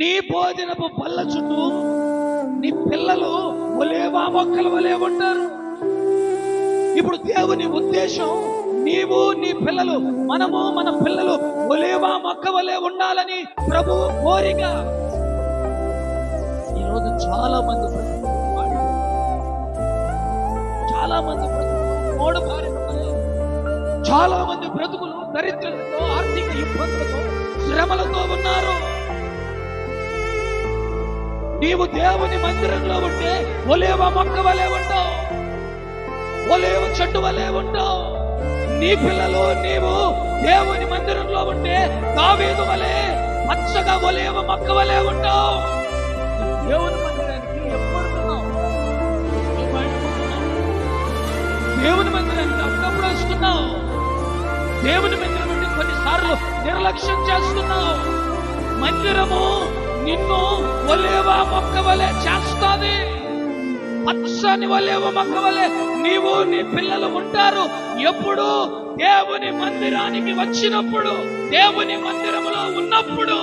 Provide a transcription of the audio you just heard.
నీ భోజనపు బల్ల చుట్టూ నీ పిల్లలు ఒలేవా మొక్కల వలె ఉంటారు. ఇప్పుడు దేవుని ఉద్దేశం నీవు నీ పిల్లలు, మనము మన పిల్లలు ఒలేవా మొక్క వలె ఉండాలని ప్రభువు కోరిక. ఈరోజు చాలా మంది మూడు భార్యలు, చాలా మంది బ్రతుకులు దరిద్రతతో, ఆర్థిక ఇబ్బందులతో, శ్రమలతో ఉన్నారు. నీవు దేవుని మందిరంలో ఉంటే ఒలేవ మొక్క వలె ఉంటావు, ఒలేవ చెట్టు వలె ఉంటావు. నీ పిల్లలు నీవు దేవుని మందిరంలో ఉంటే దావీదు వలె పచ్చగా ఒలేవ మొక్క వలె ఉంటావు. దేవుని మందిరానికి ఎప్పుడు దేవుని మందిరానికి అప్పుడప్పుడు వస్తున్నావు. దేవుని మందిరం నుండి కొన్నిసార్లు నిర్లక్ష్యం చేస్తున్నావు. మందిరము నిన్ను ఒలేవ మొక్క వలె చేస్తాది. పచ్చని ఒలేవ మొక్క వలె నీవు నీ పిల్లలు ఉంటారు. ఎప్పుడు దేవుని మందిరానికి వచ్చినప్పుడు, దేవుని మందిరములో ఉన్నప్పుడు.